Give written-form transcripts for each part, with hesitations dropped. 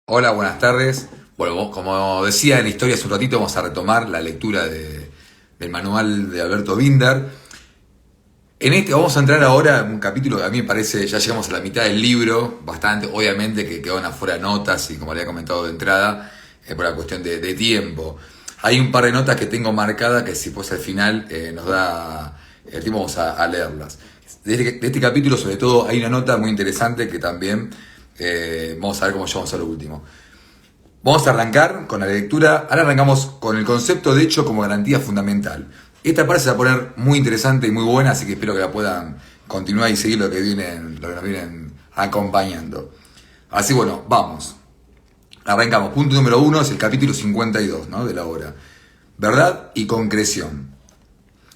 Hola, buenas tardes. Bueno, como decía en la historia hace un ratito, vamos a retomar la lectura del manual de Alberto Binder. Vamos a entrar ahora en un capítulo que a mí me parece, ya llegamos a la mitad del libro, bastante, obviamente que quedaron afuera notas y como le había comentado de entrada, por la cuestión de tiempo. Hay un par de notas que tengo marcadas que si pues al final nos da el tiempo vamos a leerlas. De este capítulo sobre todo hay una nota muy interesante que también vamos a ver cómo llegamos a lo último. Vamos a arrancar con la lectura. Ahora arrancamos con el concepto de hecho como garantía fundamental. Esta parte se va a poner muy interesante y muy buena, así que espero que la puedan continuar y seguir lo que nos vienen acompañando. Así bueno, vamos. Arrancamos. Punto número 1 es el capítulo 52, ¿no? De la obra. Verdad y concreción.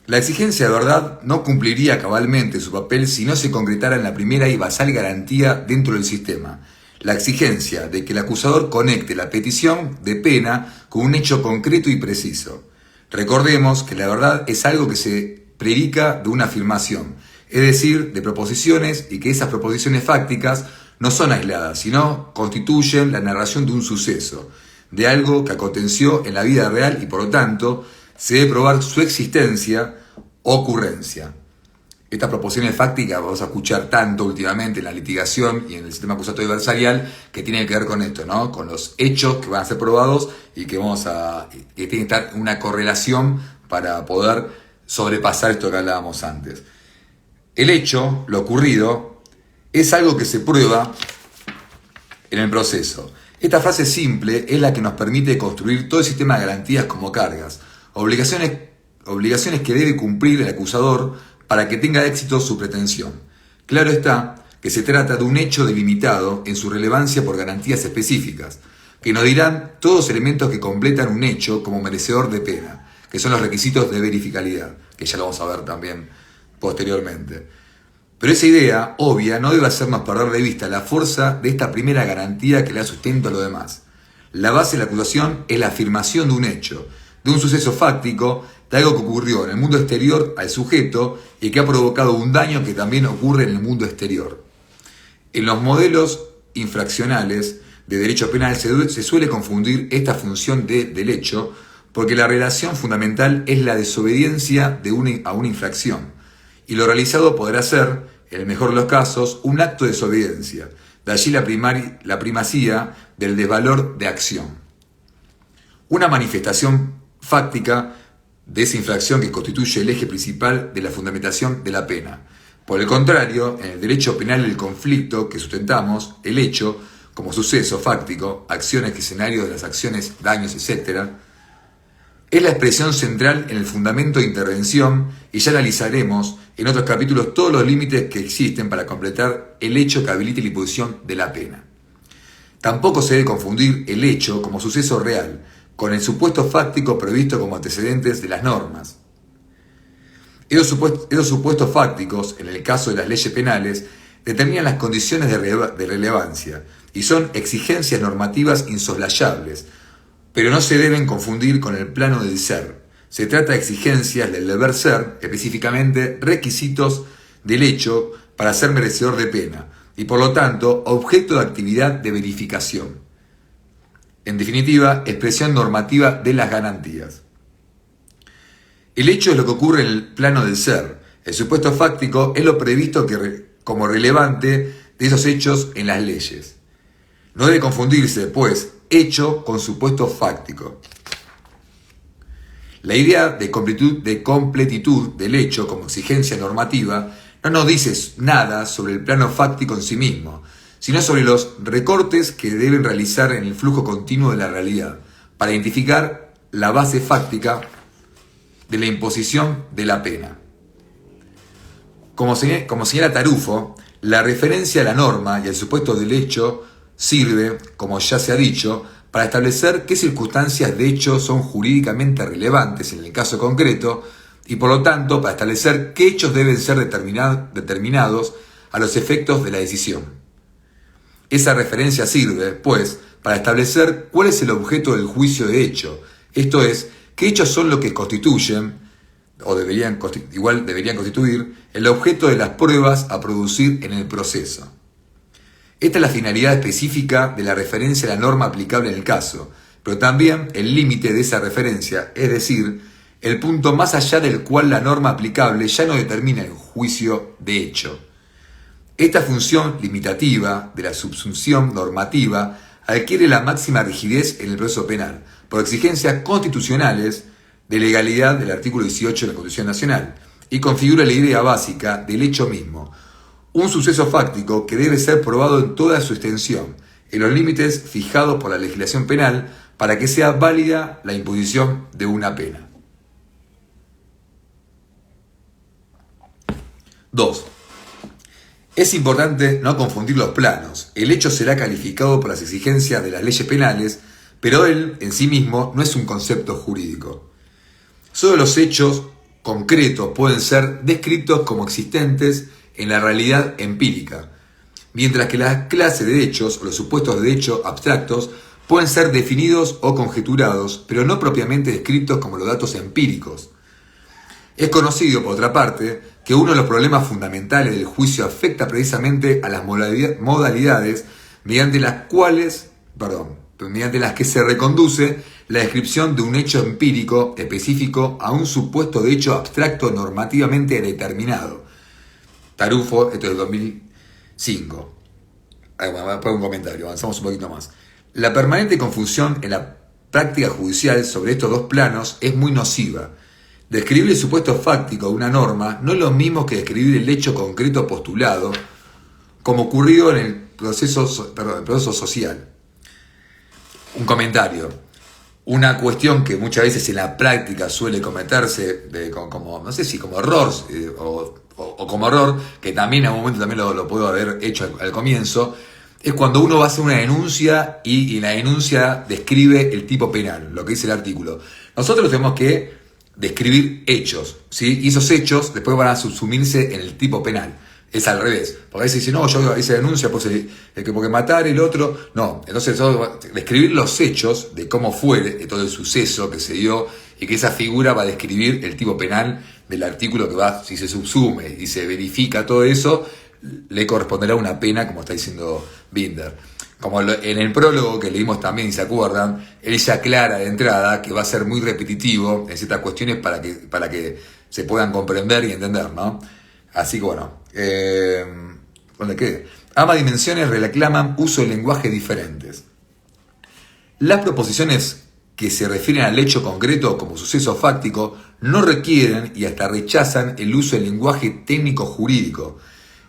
La exigencia de verdad no cumpliría cabalmente su papel si no se concretara en la primera y basal garantía dentro del sistema, la exigencia de que el acusador conecte la petición de pena con un hecho concreto y preciso. Recordemos que la verdad es algo que se predica de una afirmación, es decir, de proposiciones, y que esas proposiciones fácticas no son aisladas, sino constituyen la narración de un suceso, de algo que aconteció en la vida real y por lo tanto se debe probar su existencia o ocurrencia. Estas proposiciones fácticas vamos a escuchar tanto últimamente en la litigación y en el sistema acusatorio adversarial que tienen que ver con esto, ¿no? Con los hechos que van a ser probados y que que tiene que estar una correlación para poder sobrepasar esto que hablábamos antes. El hecho, lo ocurrido, es algo que se prueba en el proceso. Esta frase simple es la que nos permite construir todo el sistema de garantías como cargas, obligaciones que debe cumplir el acusador para que tenga éxito su pretensión. Claro está que se trata de un hecho delimitado en su relevancia por garantías específicas, que nos dirán todos los elementos que completan un hecho como merecedor de pena, que son los requisitos de verificabilidad, que ya lo vamos a ver también posteriormente. Pero esa idea obvia no debe hacernos perder de vista la fuerza de esta primera garantía que le da sustento a lo demás. La base de la acusación es la afirmación de un hecho, de un suceso fáctico, de algo que ocurrió en el mundo exterior al sujeto y que ha provocado un daño que también ocurre en el mundo exterior. En los modelos infraccionales de derecho penal se suele confundir esta función del hecho porque la relación fundamental es la desobediencia a una infracción y lo realizado podrá ser, en el mejor de los casos, un acto de desobediencia. De allí la primacía del desvalor de acción. Una manifestación fáctica de esa infracción que constituye el eje principal de la fundamentación de la pena. Por el contrario, en el derecho penal del conflicto que sustentamos, el hecho, como suceso fáctico, acciones, escenarios de las acciones, daños, etc., es la expresión central en el fundamento de intervención y ya analizaremos en otros capítulos todos los límites que existen para completar el hecho que habilite la imposición de la pena. Tampoco se debe confundir el hecho como suceso real con el supuesto fáctico previsto como antecedentes de las normas. Esos supuestos fácticos, en el caso de las leyes penales, determinan las condiciones de relevancia y son exigencias normativas insoslayables, pero no se deben confundir con el plano del ser. Se trata de exigencias del deber ser, específicamente requisitos del hecho para ser merecedor de pena y por lo tanto objeto de actividad de verificación. En definitiva, expresión normativa de las garantías. El hecho es lo que ocurre en el plano del ser. El supuesto fáctico es lo previsto como relevante de esos hechos en las leyes. No debe confundirse, pues, hecho con supuesto fáctico. La idea de completitud del hecho como exigencia normativa no nos dice nada sobre el plano fáctico en sí mismo, sino sobre los recortes que deben realizar en el flujo continuo de la realidad para identificar la base fáctica de la imposición de la pena. Como señala Tarufo, la referencia a la norma y al supuesto del hecho sirve, como ya se ha dicho, para establecer qué circunstancias de hecho son jurídicamente relevantes en el caso concreto y por lo tanto para establecer qué hechos deben ser determinados a los efectos de la decisión. Esa referencia sirve, pues, para establecer cuál es el objeto del juicio de hecho, esto es, qué hechos son los que constituyen, o deberían constituir, el objeto de las pruebas a producir en el proceso. Esta es la finalidad específica de la referencia a la norma aplicable en el caso, pero también el límite de esa referencia, es decir, el punto más allá del cual la norma aplicable ya no determina el juicio de hecho. Esta función limitativa de la subsunción normativa adquiere la máxima rigidez en el proceso penal, por exigencias constitucionales de legalidad del artículo 18 de la Constitución Nacional, y configura la idea básica del hecho mismo, un suceso fáctico que debe ser probado en toda su extensión, en los límites fijados por la legislación penal, para que sea válida la imposición de una pena. 2. Es importante no confundir los planos. El hecho será calificado por las exigencias de las leyes penales, pero él, en sí mismo, no es un concepto jurídico. Solo los hechos concretos pueden ser descritos como existentes en la realidad empírica, mientras que las clases de hechos o los supuestos de hechos abstractos pueden ser definidos o conjeturados, pero no propiamente descritos como los datos empíricos. Es conocido, por otra parte, que uno de los problemas fundamentales del juicio afecta precisamente a las modalidades mediante las que se reconduce la descripción de un hecho empírico específico a un supuesto de hecho abstracto normativamente determinado. Tarufo, esto es del 2005. Después un comentario, avanzamos un poquito más. La permanente confusión en la práctica judicial sobre estos dos planos es muy nociva. Describir el supuesto fáctico de una norma no es lo mismo que describir el hecho concreto postulado, como ocurrió en el proceso social. Un comentario. Una cuestión que muchas veces en la práctica suele cometerse como, no sé si como error o como error, que también en algún momento también lo puedo haber hecho al comienzo, es cuando uno va a hacer una denuncia y la denuncia describe el tipo penal, lo que dice el artículo. Nosotros tenemos que describir hechos, ¿sí? Y esos hechos después van a subsumirse en el tipo penal. Es al revés. Porque a veces dicen, no, yo hice denuncia porque matar el otro. No, entonces describir los hechos de cómo fue todo el suceso que se dio y que esa figura va a describir el tipo penal del artículo que va, si se subsume y se verifica todo eso, le corresponderá una pena, como está diciendo Binder. Como en el prólogo que leímos también, si se acuerdan, él ya aclara de entrada que va a ser muy repetitivo en ciertas cuestiones para que se puedan comprender y entender, ¿no? Así que bueno, ¿dónde quede? Ambas dimensiones reclaman uso de lenguajes diferentes. Las proposiciones que se refieren al hecho concreto como suceso fáctico no requieren y hasta rechazan el uso del lenguaje técnico jurídico.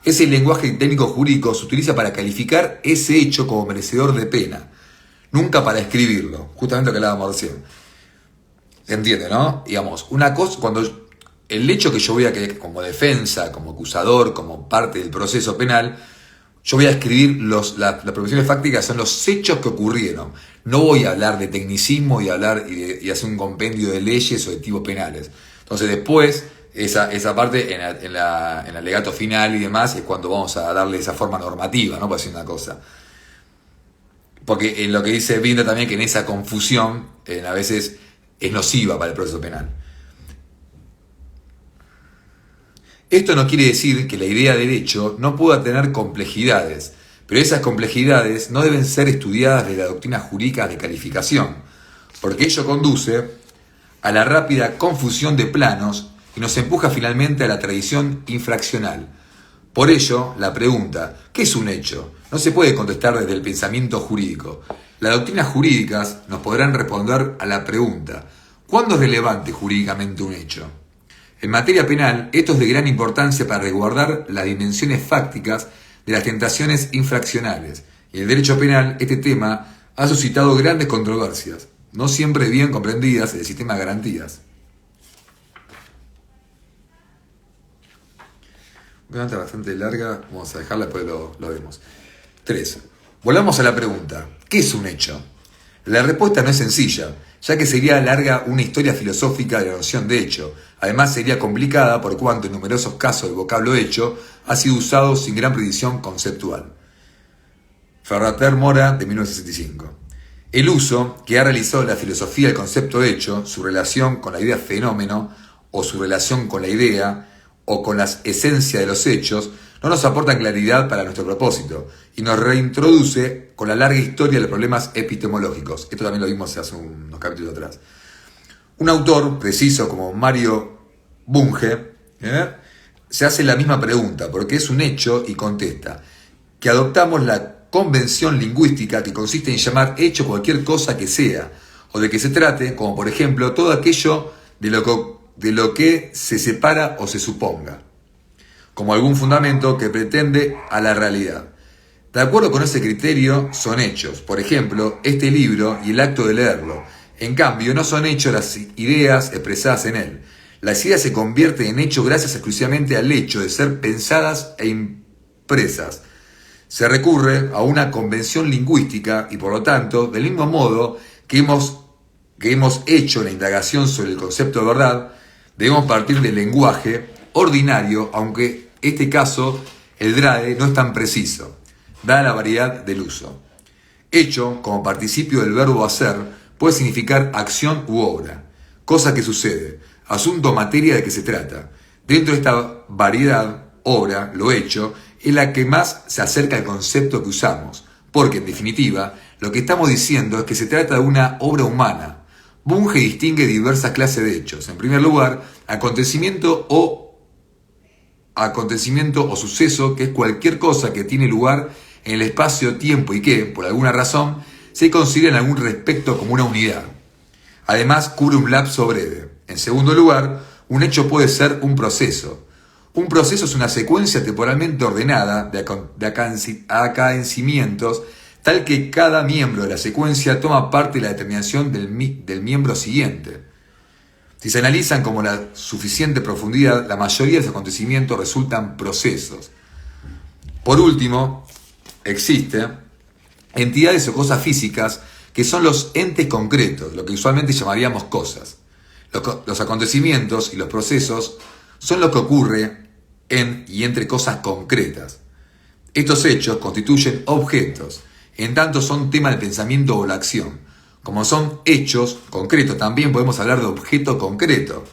Ese lenguaje técnico jurídico se utiliza para calificar ese hecho como merecedor de pena, nunca para escribirlo, justamente lo que hablábamos recién. ¿Se entiende, no? Digamos, una cosa, cuando el hecho que yo voy a querer como defensa, como acusador, como parte del proceso penal, yo voy a escribir las proposiciones fácticas, son los hechos que ocurrieron. No voy a hablar de tecnicismo y hacer un compendio de leyes o de tipos penales. Entonces después, esa parte en el alegato final y demás es cuando vamos a darle esa forma normativa, ¿no? Para decir una cosa. Porque en lo que dice Binder también, que en esa confusión a veces es nociva para el proceso penal. Esto no quiere decir que la idea del hecho no pueda tener complejidades, pero esas complejidades no deben ser estudiadas de la doctrina jurídica de calificación, porque ello conduce a la rápida confusión de planos y nos empuja finalmente a la tradición infraccional. Por ello, la pregunta, ¿qué es un hecho?, no se puede contestar desde el pensamiento jurídico. Las doctrinas jurídicas nos podrán responder a la pregunta, ¿cuándo es relevante jurídicamente un hecho? En materia penal, esto es de gran importancia para resguardar las dimensiones fácticas de las tentaciones infraccionales. Y en el derecho penal, este tema ha suscitado grandes controversias, no siempre bien comprendidas en el sistema de garantías. Una nota bastante larga, vamos a dejarla, después lo vemos. 3. Volvamos a la pregunta, ¿qué es un hecho? La respuesta no es sencilla, ya que sería larga una historia filosófica de la noción de hecho. Además sería complicada por cuanto en numerosos casos el vocablo hecho ha sido usado sin gran precisión conceptual. Ferrater Mora, de 1965. El uso que ha realizado la filosofía del concepto hecho, su relación con la idea fenómeno, o su relación con la idea, o con las esencias de los hechos, no nos aportan claridad para nuestro propósito y nos reintroduce con la larga historia de los problemas epistemológicos. Esto también lo vimos hace unos capítulos atrás. Un autor preciso como Mario Bunge se hace la misma pregunta, porque es un hecho, y contesta que adoptamos la convención lingüística que consiste en llamar hecho cualquier cosa que sea, o de que se trate, como por ejemplo todo aquello de lo que se separa o se suponga, como algún fundamento que pretende a la realidad. De acuerdo con ese criterio son hechos, por ejemplo, este libro y el acto de leerlo. En cambio, no son hechos las ideas expresadas en él. Las ideas se convierten en hechos gracias exclusivamente al hecho de ser pensadas e impresas. Se recurre a una convención lingüística y por lo tanto, del mismo modo que hemos hecho la indagación sobre el concepto de verdad, debemos partir del lenguaje ordinario, aunque en este caso el DRAE no es tan preciso, dada la variedad del uso. Hecho, como participio del verbo hacer, puede significar acción u obra, cosa que sucede, asunto o materia de que se trata. Dentro de esta variedad, obra, lo hecho, es la que más se acerca al concepto que usamos, porque en definitiva, lo que estamos diciendo es que se trata de una obra humana. Bunge distingue diversas clases de hechos. En primer lugar, acontecimiento o suceso, que es cualquier cosa que tiene lugar en el espacio-tiempo y que, por alguna razón, se considera en algún respecto como una unidad. Además, cubre un lapso breve. En segundo lugar, un hecho puede ser un proceso. Un proceso es una secuencia temporalmente ordenada de acaecimientos, tal que cada miembro de la secuencia toma parte de la determinación del miembro siguiente. Si se analizan con la suficiente profundidad, la mayoría de los acontecimientos resultan procesos. Por último, existen entidades o cosas físicas que son los entes concretos, lo que usualmente llamaríamos cosas. Los acontecimientos y los procesos son lo que ocurre en y entre cosas concretas. Estos hechos constituyen objetos, en tanto son tema del pensamiento o la acción. Como son hechos concretos, también podemos hablar de objeto concreto.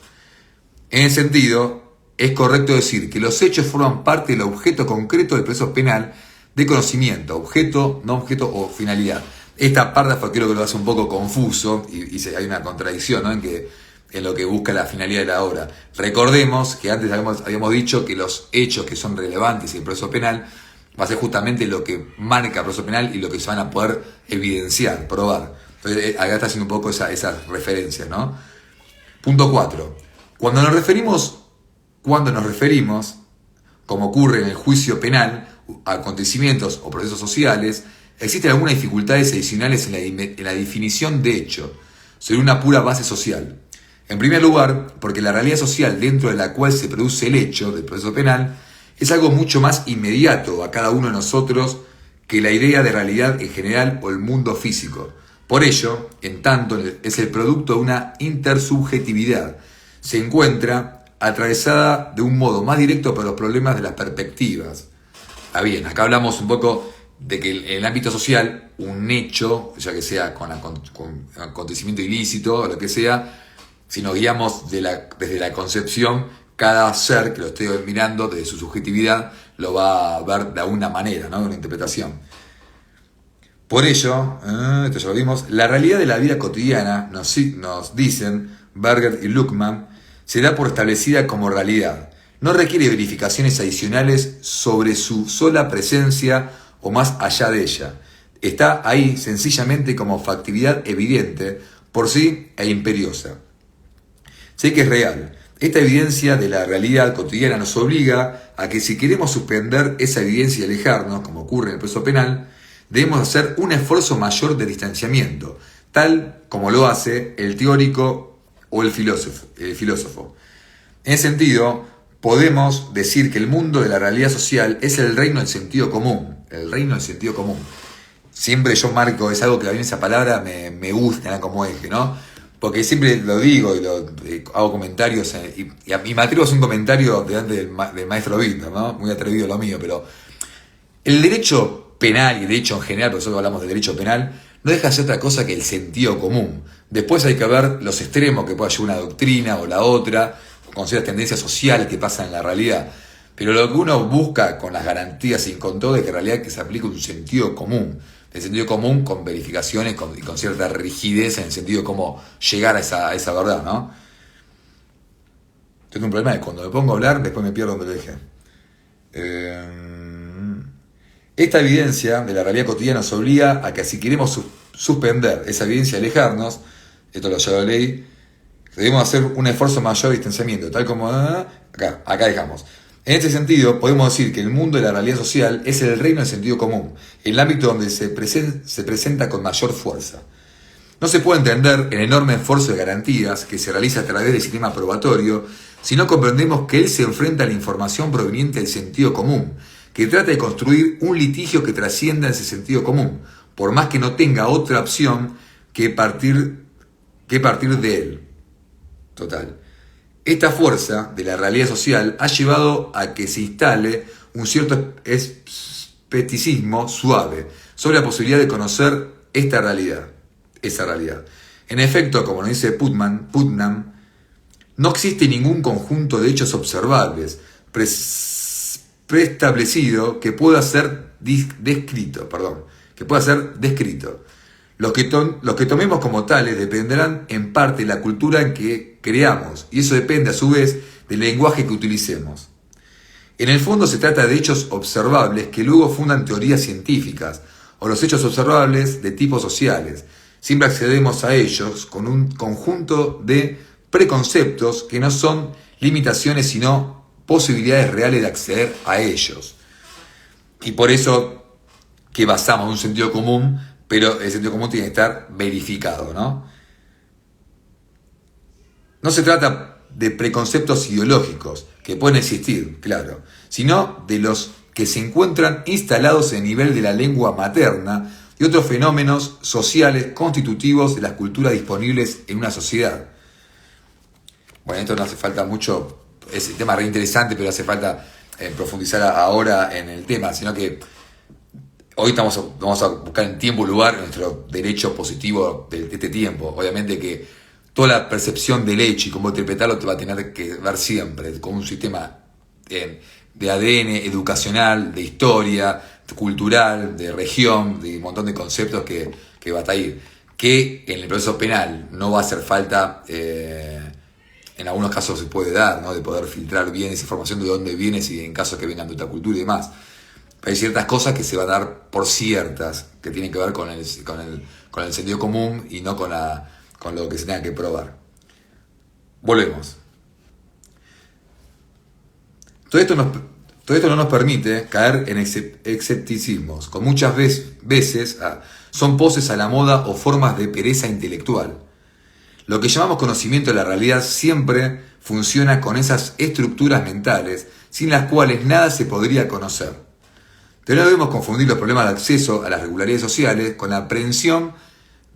En ese sentido, es correcto decir que los hechos forman parte del objeto concreto del proceso penal de conocimiento, objeto, no objeto o finalidad. Esta párrafo creo que lo hace un poco confuso y hay una contradicción, ¿no? en lo que busca la finalidad de la obra. Recordemos que antes habíamos dicho que los hechos que son relevantes en el proceso penal va a ser justamente lo que marca el proceso penal y lo que se van a poder evidenciar, probar. Entonces acá está haciendo un poco esa referencia, ¿no? Punto 4. Cuando nos referimos, como ocurre en el juicio penal, a acontecimientos o procesos sociales, existen algunas dificultades adicionales en la definición de hecho, sobre una pura base social. En primer lugar, porque la realidad social dentro de la cual se produce el hecho del proceso penal es algo mucho más inmediato a cada uno de nosotros que la idea de realidad en general o el mundo físico. Por ello, en tanto es el producto de una intersubjetividad, se encuentra atravesada de un modo más directo por los problemas de las perspectivas. Está bien, acá hablamos un poco de que en el ámbito social, un hecho, ya que sea con acontecimiento ilícito o lo que sea, si nos guiamos desde la concepción, cada ser que lo esté mirando desde su subjetividad lo va a ver de alguna manera, ¿no? De una interpretación. Por ello, esto ya lo vimos, la realidad de la vida cotidiana, nos dicen Berger y Luckmann, se da por establecida como realidad. No requiere verificaciones adicionales sobre su sola presencia o más allá de ella. Está ahí sencillamente como factibilidad evidente por sí e imperiosa. Sé que es real. Esta evidencia de la realidad cotidiana nos obliga a que si queremos suspender esa evidencia y alejarnos, como ocurre en el proceso penal, debemos hacer un esfuerzo mayor de distanciamiento, tal como lo hace el teórico o el filósofo. En ese sentido, podemos decir que el mundo de la realidad social es el reino del sentido común. El reino del sentido común. Siempre yo marco, es algo que a mí esa palabra me gusta como eje, ¿no? Porque siempre lo digo y hago comentarios, y me atrevo a hacer un comentario delante del maestro Víctor, ¿no? Muy atrevido lo mío, pero el derecho penal y el derecho en general, por eso hablamos del derecho penal, no deja de ser otra cosa que el sentido común. Después hay que ver los extremos que pueda llevar una doctrina o la otra, con ciertas tendencias sociales que pasan en la realidad. Pero lo que uno busca con las garantías sin control es que en realidad que se aplique un sentido común. El sentido común con verificaciones y con cierta rigidez en el sentido de cómo llegar a esa verdad, ¿no? Tengo un problema de cuando me pongo a hablar, después me pierdo donde lo dejé. Esta evidencia de la realidad cotidiana nos obliga a que si queremos suspender esa evidencia, alejarnos, esto ya lo leí, debemos hacer un esfuerzo mayor de distanciamiento, tal como acá dejamos. En este sentido, podemos decir que el mundo de la realidad social es el reino del sentido común, el ámbito donde se presenta con mayor fuerza. No se puede entender el enorme esfuerzo de garantías que se realiza a través del sistema probatorio si no comprendemos que él se enfrenta a la información proveniente del sentido común, que trata de construir un litigio que trascienda ese sentido común, por más que no tenga otra opción que partir de él. Total. Esta fuerza de la realidad social ha llevado a que se instale un cierto escepticismo suave sobre la posibilidad de conocer esa realidad. En efecto, como nos dice Putnam, no existe ningún conjunto de hechos observables preestablecido que pueda ser descrito. Los que tomemos como tales dependerán en parte de la cultura en que creamos, y eso depende a su vez del lenguaje que utilicemos. En el fondo se trata de hechos observables que luego fundan teorías científicas, o los hechos observables de tipo sociales. Siempre accedemos a ellos con un conjunto de preconceptos que no son limitaciones sino posibilidades reales de acceder a ellos. Y por eso que basamos un sentido común, pero el sentido común tiene que estar verificado, ¿no? No se trata de preconceptos ideológicos, que pueden existir, claro, sino de los que se encuentran instalados en el nivel de la lengua materna y otros fenómenos sociales constitutivos de las culturas disponibles en una sociedad. Bueno, esto no hace falta mucho, es un tema re interesante, pero hace falta profundizar ahora en el tema, sino que hoy vamos a buscar en tiempo y lugar nuestro derecho positivo de este tiempo. Obviamente que toda la percepción del hecho y cómo interpretarlo te va a tener que ver siempre con un sistema de ADN educacional, de historia, cultural, de región, de un montón de conceptos que va a estar ahí. Que en el proceso penal no va a hacer falta, en algunos casos se puede dar, ¿no? De poder filtrar bien esa información de dónde viene, si en caso que vengan de otra cultura y demás. Hay ciertas cosas que se van a dar por ciertas, que tienen que ver con el sentido común y no con lo que se tenga que probar. Volvemos. Todo esto no nos permite caer en escepticismos, con muchas veces son poses a la moda o formas de pereza intelectual. Lo que llamamos conocimiento de la realidad siempre funciona con esas estructuras mentales sin las cuales nada se podría conocer. Pero no debemos confundir los problemas de acceso a las regularidades sociales con la aprehensión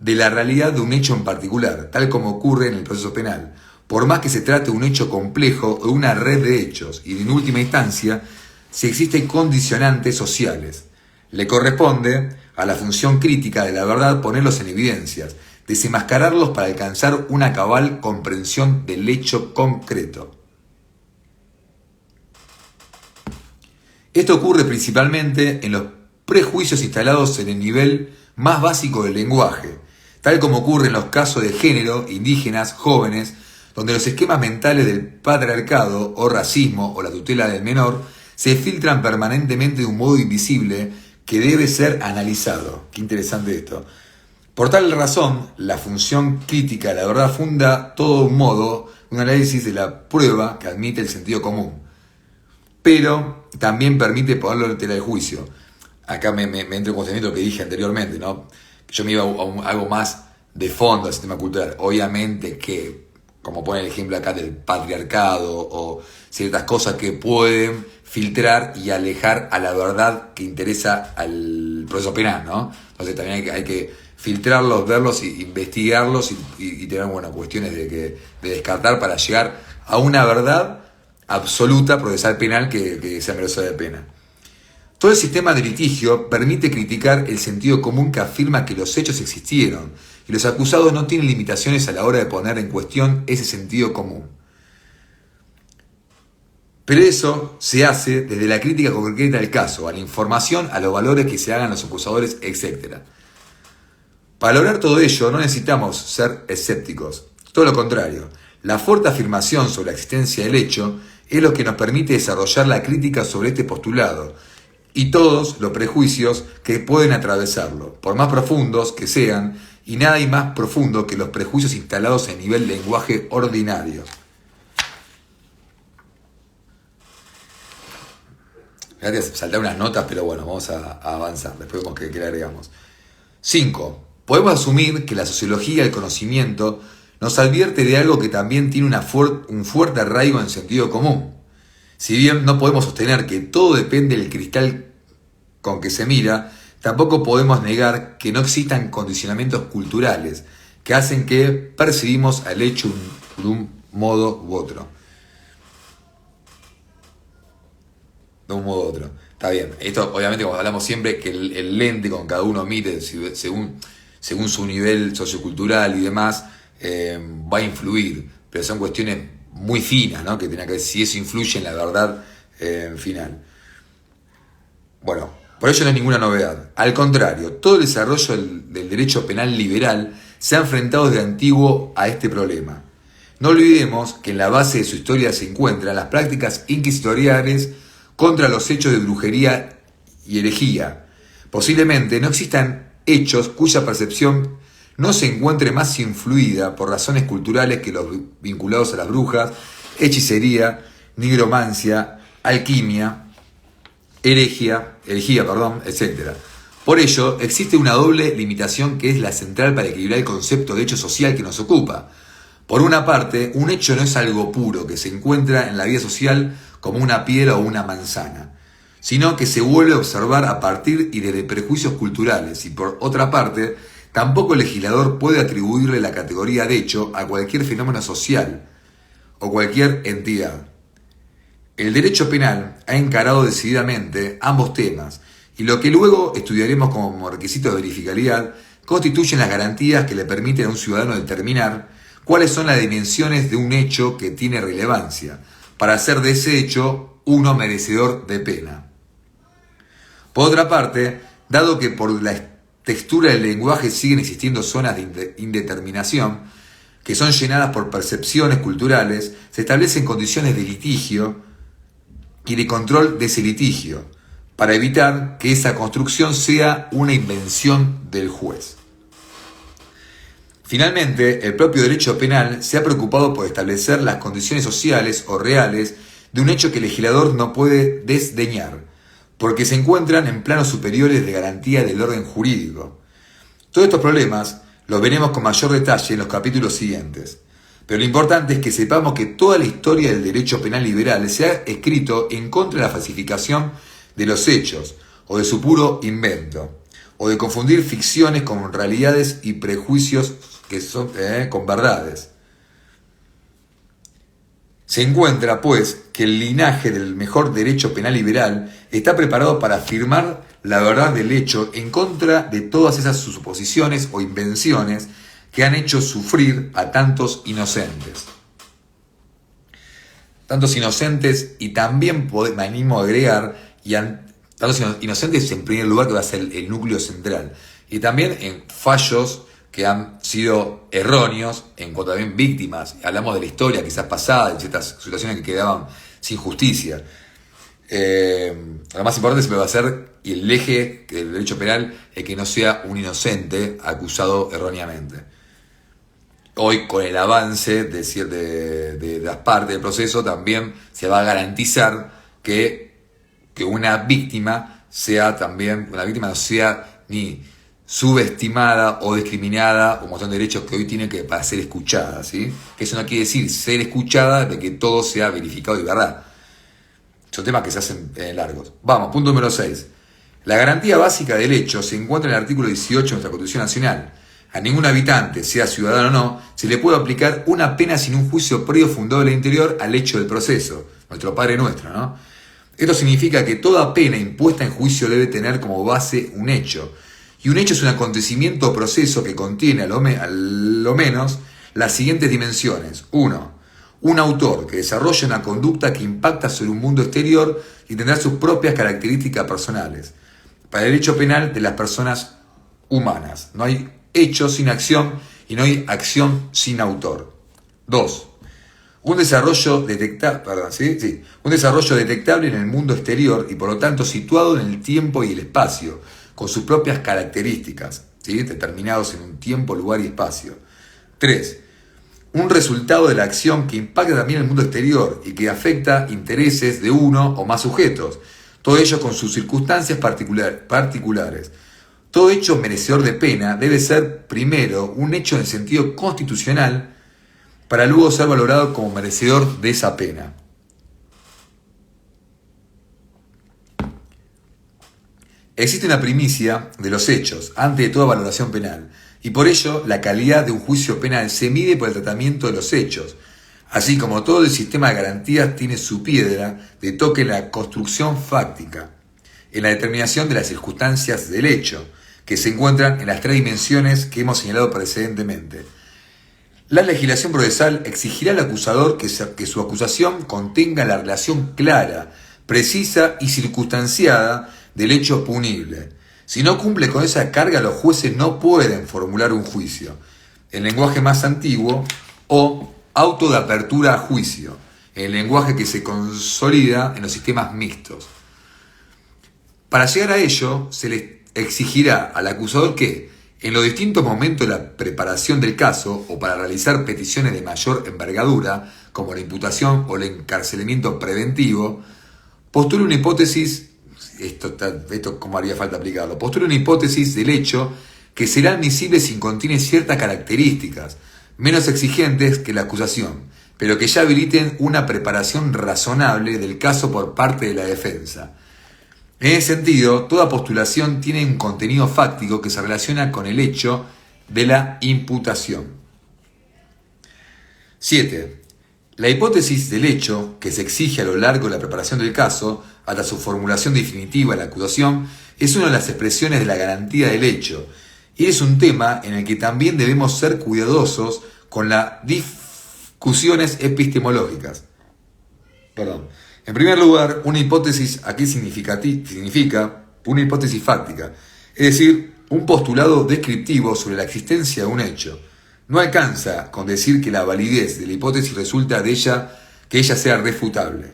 de la realidad de un hecho en particular, tal como ocurre en el proceso penal, por más que se trate de un hecho complejo o una red de hechos, y en última instancia, si existen condicionantes sociales. Le corresponde a la función crítica de la verdad ponerlos en evidencias, desenmascararlos para alcanzar una cabal comprensión del hecho concreto. Esto ocurre principalmente en los prejuicios instalados en el nivel más básico del lenguaje, tal como ocurre en los casos de género, indígenas, jóvenes, donde los esquemas mentales del patriarcado o racismo o la tutela del menor se filtran permanentemente de un modo invisible que debe ser analizado. Qué interesante esto. Por tal razón, la función crítica de la verdad funda todo un modo, un análisis de la prueba que admite el sentido común, pero también permite ponerlo en tela de juicio. Acá me entro en cuestionamiento lo que dije anteriormente, ¿no? Yo me iba a algo más de fondo del sistema cultural. Obviamente que, como pone el ejemplo acá del patriarcado o ciertas cosas que pueden filtrar y alejar a la verdad que interesa al proceso penal, ¿no? Entonces también hay que filtrarlos, verlos, investigarlos y tener cuestiones de descartar para llegar a una verdad absoluta procesal penal que sea merecedora de pena. Todo el sistema de litigio permite criticar el sentido común que afirma que los hechos existieron y los acusados no tienen limitaciones a la hora de poner en cuestión ese sentido común. Pero eso se hace desde la crítica concreta del caso, a la información, a los valores que se hagan los acusadores, etc. Para lograr todo ello no necesitamos ser escépticos, todo lo contrario. La fuerte afirmación sobre la existencia del hecho es lo que nos permite desarrollar la crítica sobre este postulado y todos los prejuicios que pueden atravesarlo, por más profundos que sean, y nada hay más profundo que los prejuicios instalados en nivel de lenguaje ordinario. Gracias, saltar unas notas, pero bueno, vamos a avanzar, después vemos qué le agregamos. 5. Podemos asumir que la sociología del conocimiento nos advierte de algo que también tiene un fuerte arraigo en sentido común. Si bien no podemos sostener que todo depende del cristal con que se mira, tampoco podemos negar que no existan condicionamientos culturales que hacen que percibimos al hecho de un modo u otro. De un modo u otro. Está bien. Esto, obviamente, como hablamos siempre, que el lente con cada uno mire según su nivel sociocultural y demás, va a influir. Pero son cuestiones muy finas, ¿no? Que tienen que ver si eso influye en la verdad final. Bueno, por ello no es ninguna novedad. Al contrario, todo el desarrollo del derecho penal liberal se ha enfrentado desde antiguo a este problema. No olvidemos que en la base de su historia se encuentran las prácticas inquisitoriales contra los hechos de brujería y herejía. Posiblemente no existan hechos cuya percepción no se encuentre más influida por razones culturales que los vinculados a las brujas, hechicería, nigromancia, alquimia, herejía, etc. Por ello, existe una doble limitación que es la central para equilibrar el concepto de hecho social que nos ocupa. Por una parte, un hecho no es algo puro que se encuentra en la vida social como una piedra o una manzana, sino que se vuelve a observar a partir y desde prejuicios culturales, y por otra parte, tampoco el legislador puede atribuirle la categoría de hecho a cualquier fenómeno social o cualquier entidad. El derecho penal ha encarado decididamente ambos temas, y lo que luego estudiaremos como requisito de verificabilidad constituyen las garantías que le permiten a un ciudadano determinar cuáles son las dimensiones de un hecho que tiene relevancia, para hacer de ese hecho uno merecedor de pena. Por otra parte, dado que por la textura del lenguaje siguen existiendo zonas de indeterminación, que son llenadas por percepciones culturales, se establecen condiciones de litigio y de control de ese litigio, para evitar que esa construcción sea una invención del juez. Finalmente, el propio derecho penal se ha preocupado por establecer las condiciones sociales o reales de un hecho que el legislador no puede desdeñar, porque se encuentran en planos superiores de garantía del orden jurídico. Todos estos problemas los veremos con mayor detalle en los capítulos siguientes, pero lo importante es que sepamos que toda la historia del derecho penal liberal se ha escrito en contra de la falsificación de los hechos o de su puro invento, o de confundir ficciones con realidades y prejuicios que son con verdades. Se encuentra, pues, que el linaje del mejor derecho penal liberal está preparado para afirmar la verdad del hecho en contra de todas esas suposiciones o invenciones que han hecho sufrir a tantos inocentes. Tantos inocentes, y también me animo a agregar, tantos inocentes en primer lugar, que va a ser el núcleo central, y también en fallos que han sido erróneos en cuanto también víctimas. Hablamos de la historia quizás pasada, de ciertas situaciones que quedaban sin justicia. Lo más importante siempre va a ser, y el eje del derecho penal, es que no sea un inocente acusado erróneamente. Hoy, con el avance de las partes del proceso, también se va a garantizar que una víctima no sea ni subestimada o discriminada, como son derechos que hoy tienen que para ser escuchada, ¿sí? Que eso no quiere decir ser escuchada de que todo sea verificado y verdad. Son temas que se hacen largos. Vamos, punto número 6. La garantía básica del hecho se encuentra en el artículo 18 de nuestra Constitución Nacional. A ningún habitante, sea ciudadano o no, se le puede aplicar una pena sin un juicio previo fundado en el interior al hecho del proceso. Nuestro Padre Nuestro, ¿no? Esto significa que toda pena impuesta en juicio debe tener como base un hecho. Y un hecho es un acontecimiento o proceso que contiene a lo menos las siguientes dimensiones. 1. un autor que desarrolla una conducta que impacta sobre un mundo exterior y tendrá sus propias características personales. Para el derecho penal de las personas humanas, no hay hecho sin acción y no hay acción sin autor. 2. Un desarrollo detectable en el mundo exterior y por lo tanto situado en el tiempo y el espacio, con sus propias características, ¿sí? Determinados en un tiempo, lugar y espacio. 3. Un resultado de la acción que impacta también el mundo exterior y que afecta intereses de uno o más sujetos, todo ello con sus circunstancias particulares. Todo hecho merecedor de pena debe ser primero un hecho en el sentido constitucional para luego ser valorado como merecedor de esa pena. Existe una primicia de los hechos antes de toda valoración penal, y por ello la calidad de un juicio penal se mide por el tratamiento de los hechos, así como todo el sistema de garantías tiene su piedra de toque en la construcción fáctica, en la determinación de las circunstancias del hecho, que se encuentran en las 3 dimensiones que hemos señalado precedentemente. La legislación procesal exigirá al acusador que su acusación contenga la relación clara, precisa y circunstanciada del hecho punible. Si no cumple con esa carga, los jueces no pueden formular un juicio, en lenguaje más antiguo, o auto de apertura a juicio, en el lenguaje que se consolida en los sistemas mixtos. Para llegar a ello, se le exigirá al acusador que, en los distintos momentos de la preparación del caso o para realizar peticiones de mayor envergadura, como la imputación o el encarcelamiento preventivo, postule una hipótesis, esto como haría falta aplicarlo, postule una hipótesis del hecho que será admisible si contiene ciertas características menos exigentes que la acusación, pero que ya habiliten una preparación razonable del caso por parte de la defensa. En ese sentido, toda postulación tiene un contenido fáctico que se relaciona con el hecho de la imputación. 7. La hipótesis del hecho, que se exige a lo largo de la preparación del caso, hasta su formulación definitiva en la acusación, es una de las expresiones de la garantía del hecho, y es un tema en el que también debemos ser cuidadosos con las discusiones epistemológicas. En primer lugar, una hipótesis aquí significa una hipótesis fáctica, es decir, un postulado descriptivo sobre la existencia de un hecho. No alcanza con decir que la validez de la hipótesis resulta de que ella sea refutable,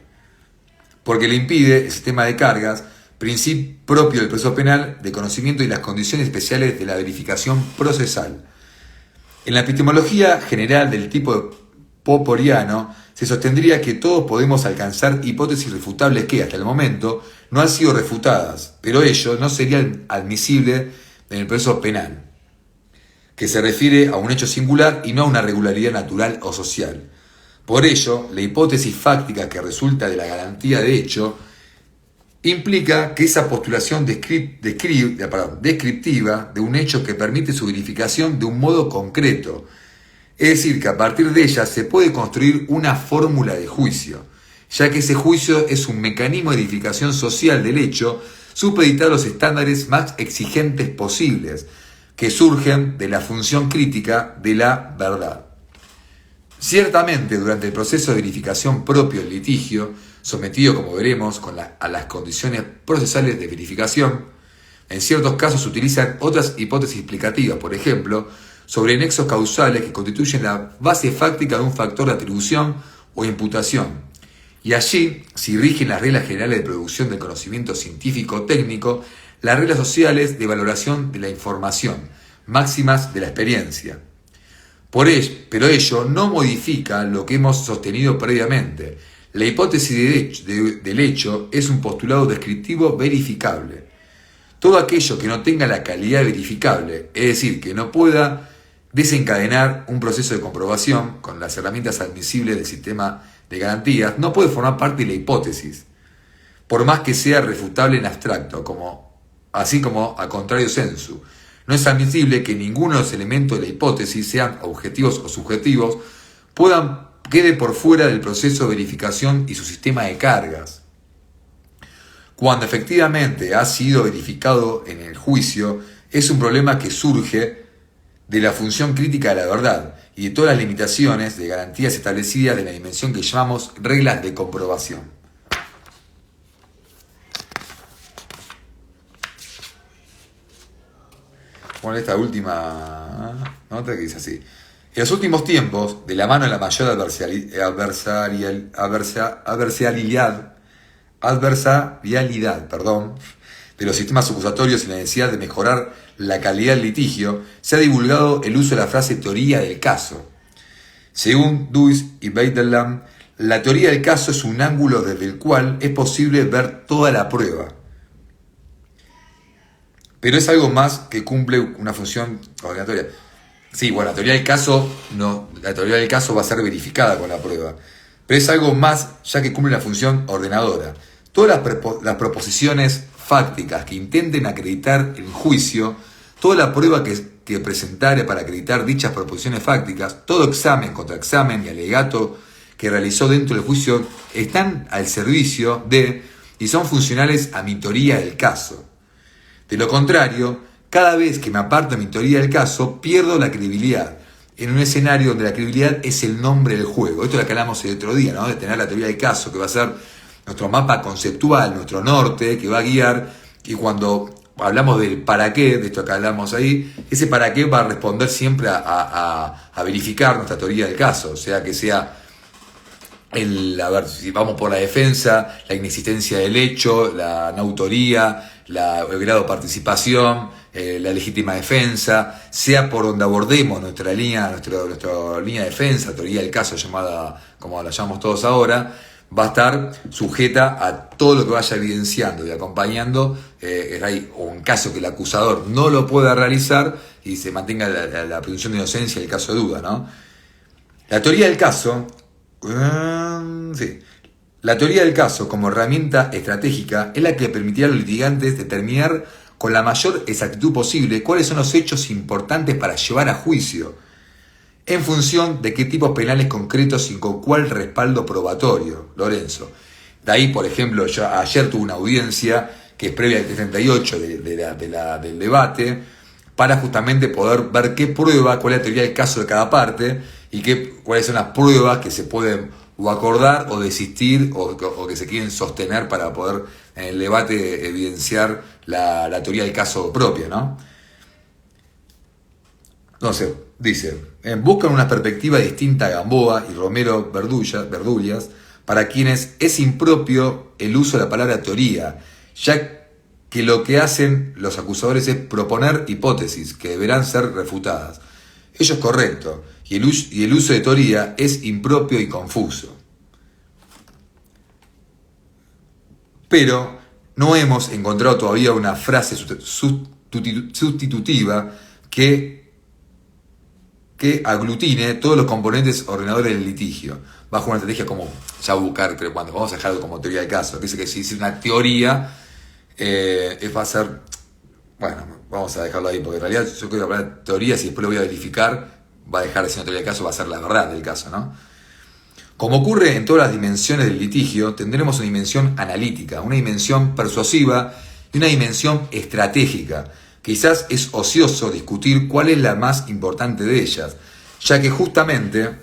porque le impide el sistema de cargas, principio propio del proceso penal, de conocimiento y las condiciones especiales de la verificación procesal. En la epistemología general del tipo poporiano, se sostendría que todos podemos alcanzar hipótesis refutables que, hasta el momento, no han sido refutadas, pero ello no sería admisible en el proceso penal, que se refiere a un hecho singular y no a una regularidad natural o social. Por ello, la hipótesis fáctica que resulta de la garantía de hecho implica que esa postulación descriptiva de un hecho que permite su verificación de un modo concreto, es decir, que a partir de ella se puede construir una fórmula de juicio, ya que ese juicio es un mecanismo de edificación social del hecho supeditado a los estándares más exigentes posibles, que surgen de la función crítica de la verdad. Ciertamente, durante el proceso de verificación propio del litigio, sometido, como veremos, a las condiciones procesales de verificación, en ciertos casos se utilizan otras hipótesis explicativas, por ejemplo, sobre nexos causales que constituyen la base fáctica de un factor de atribución o imputación. Y allí, si rigen las reglas generales de producción del conocimiento científico-técnico, las reglas sociales de valoración de la información, máximas de la experiencia. Pero ello no modifica lo que hemos sostenido previamente. La hipótesis del hecho es un postulado descriptivo verificable. Todo aquello que no tenga la calidad verificable, es decir, que no pueda desencadenar un proceso de comprobación con las herramientas admisibles del sistema de garantías, no puede formar parte de la hipótesis, por más que sea refutable en abstracto, así como a contrario sensu. No es admisible que ninguno de los elementos de la hipótesis, sean objetivos o subjetivos, quede por fuera del proceso de verificación y su sistema de cargas. Cuando efectivamente ha sido verificado en el juicio, es un problema que surge de la función crítica de la verdad y de todas las limitaciones de garantías establecidas de la dimensión que llamamos reglas de comprobación. Bueno, esta última nota que dice así. En los últimos tiempos, de la mano de la mayor adversarialidad, de los sistemas acusatorios y la necesidad de mejorar la calidad del litigio, se ha divulgado el uso de la frase teoría del caso. Según Dewey y Bateman, la teoría del caso es un ángulo desde el cual es posible ver toda la prueba. Pero es algo más que cumple una función coordinatoria. Sí, bueno, la teoría del caso va a ser verificada con la prueba. Pero es algo más ya que cumple la función ordenadora. Todas las proposiciones fácticas que intenten acreditar el juicio, toda la prueba que presentare para acreditar dichas proposiciones fácticas, todo examen, contraexamen y alegato que realizó dentro del juicio están al servicio de y son funcionales a mi teoría del caso. De lo contrario, cada vez que me aparto de mi teoría del caso, pierdo la credibilidad. En un escenario donde la credibilidad es el nombre del juego. Esto es lo que hablamos el otro día, ¿no? De tener la teoría del caso, que va a ser nuestro mapa conceptual, nuestro norte, que va a guiar. Y cuando hablamos del para qué, de esto que hablamos ahí, ese para qué va a responder siempre a verificar nuestra teoría del caso. O sea, que sea a ver, si vamos por la defensa, la inexistencia del hecho, la no autoría, el grado de participación, la legítima defensa, sea por donde abordemos nuestra línea de defensa, teoría del caso llamada, como la llamamos todos ahora, va a estar sujeta a todo lo que vaya evidenciando y acompañando, o en caso que el acusador no lo pueda realizar y se mantenga la presunción de inocencia en el caso de duda, ¿no? La teoría del caso, la teoría del caso como herramienta estratégica es la que permitirá a los litigantes determinar con la mayor exactitud posible cuáles son los hechos importantes para llevar a juicio, en función de qué tipos penales concretos y con cuál respaldo probatorio. Lorenzo. De ahí, por ejemplo, yo ayer tuve una audiencia que es previa al 38 del debate, para justamente poder ver qué prueba, cuál es la teoría del caso de cada parte y cuáles son las pruebas que se pueden o acordar o desistir o que se quieren sostener para poder en el debate evidenciar la teoría del caso propia, ¿no? Entonces, dice, buscan una perspectiva distinta a Gamboa y Romero Verdullas, para quienes es impropio el uso de la palabra teoría, ya que lo que hacen los acusadores es proponer hipótesis que deberán ser refutadas. Ello es correcto, y el uso de teoría es impropio y confuso. Pero no hemos encontrado todavía una frase sustitutiva que aglutine todos los componentes ordenadores del litigio, bajo una estrategia como, ya buscar, creo, cuando vamos a dejarlo como teoría del caso, que dice que si es una teoría, va a ser, bueno, vamos a dejarlo ahí, porque en realidad yo creo que la teoría, si después lo voy a verificar, va a dejar de ser una teoría del caso, va a ser la verdad del caso, ¿no? Como ocurre en todas las dimensiones del litigio, tendremos una dimensión analítica, una dimensión persuasiva y una dimensión estratégica. Quizás es ocioso discutir cuál es la más importante de ellas, ya que justamente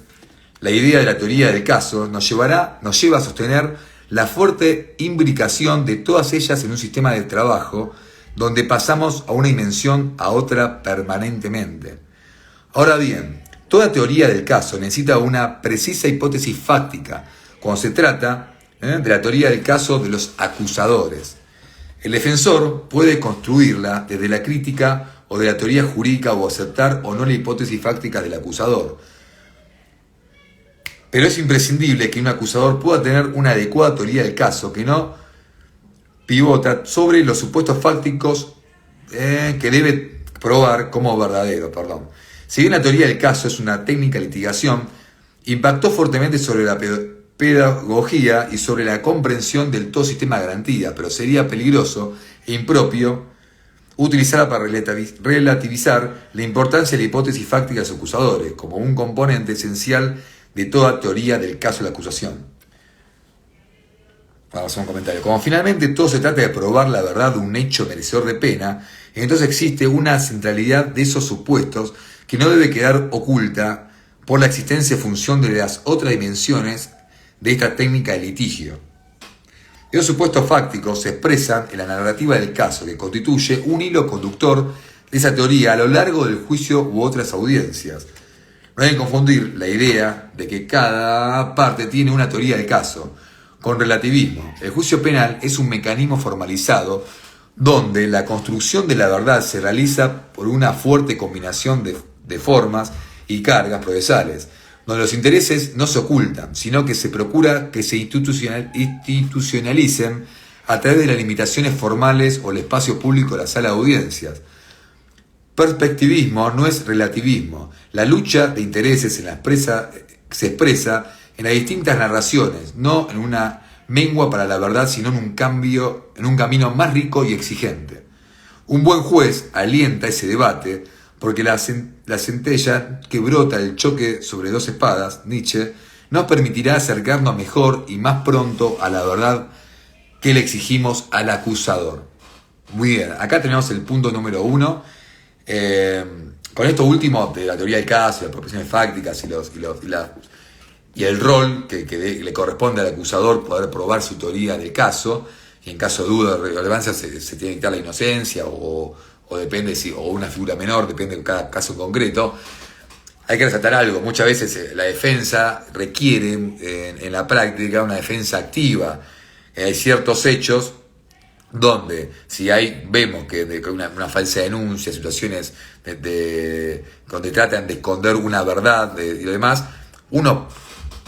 la idea de la teoría del caso nos lleva a sostener la fuerte imbricación de todas ellas en un sistema de trabajo donde pasamos a una dimensión a otra permanentemente. Ahora bien, toda teoría del caso necesita una precisa hipótesis fáctica cuando se trata de la teoría del caso de los acusadores. El defensor puede construirla desde la crítica o de la teoría jurídica o aceptar o no la hipótesis fáctica del acusador. Pero es imprescindible que un acusador pueda tener una adecuada teoría del caso que no pivota sobre los supuestos fácticos que debe probar como verdaderos. Si bien la teoría del caso es una técnica de litigación, impactó fuertemente sobre la pedagogía y sobre la comprensión del todo sistema de garantías, pero sería peligroso e impropio utilizarla para relativizar la importancia de la hipótesis fáctica de los acusadores como un componente esencial de toda teoría del caso de la acusación. Vamos a hacer un comentario. Como finalmente todo se trata de probar la verdad de un hecho merecedor de pena, entonces existe una centralidad de esos supuestos que no debe quedar oculta por la existencia y función de las otras dimensiones de esta técnica de litigio. Esos supuestos fácticos se expresan en la narrativa del caso, que constituye un hilo conductor de esa teoría a lo largo del juicio u otras audiencias. No deben confundir la idea de que cada parte tiene una teoría del caso con relativismo. El juicio penal es un mecanismo formalizado donde la construcción de la verdad se realiza por una fuerte combinación de formas y cargas procesales, donde los intereses no se ocultan, sino que se procura que se institucionalicen a través de las limitaciones formales o el espacio público de la sala de audiencias. Perspectivismo no es relativismo. La lucha de intereses se expresa en las distintas narraciones, no en una mengua para la verdad, sino en un camino más rico y exigente. Un buen juez alienta ese debate porque la centella que brota del choque sobre dos espadas, Nietzsche, nos permitirá acercarnos mejor y más pronto a la verdad que le exigimos al acusador. Muy bien, acá tenemos el punto número 1. Con esto último de la teoría del caso, las proposiciones fácticas y el rol que le corresponde al acusador poder probar su teoría del caso, y en caso de duda de relevancia se tiene que dictar la inocencia o depende o una figura menor, depende de cada caso en concreto. Hay que resaltar algo, muchas veces la defensa requiere en la práctica una defensa activa. Hay ciertos hechos donde si vemos que una falsa denuncia, situaciones donde tratan de esconder una verdad y lo demás, uno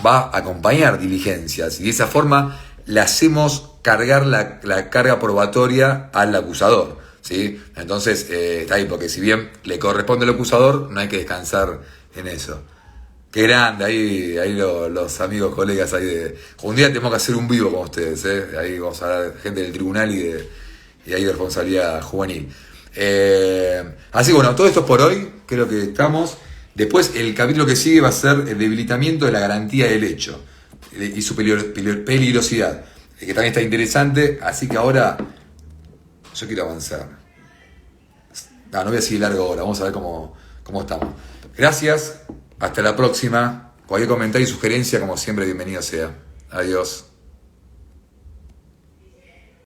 va a acompañar diligencias y de esa forma le hacemos cargar la carga probatoria al acusador, ¿sí? Entonces está ahí, porque si bien le corresponde al acusador, no hay que descansar en eso. Qué grande, ahí los amigos, colegas ahí un día tenemos que hacer un vivo con ustedes, ahí vamos a dar gente del tribunal y ahí de responsabilidad juvenil. Así que bueno, todo esto por hoy, creo que estamos. Después el capítulo que sigue va a ser el debilitamiento de la garantía del hecho y su peligrosidad, que también está interesante, así que ahora yo quiero avanzar. No voy a seguir largo ahora, vamos a ver cómo estamos. Gracias, hasta la próxima. Cualquier comentario y sugerencia, como siempre, bienvenido sea. Adiós.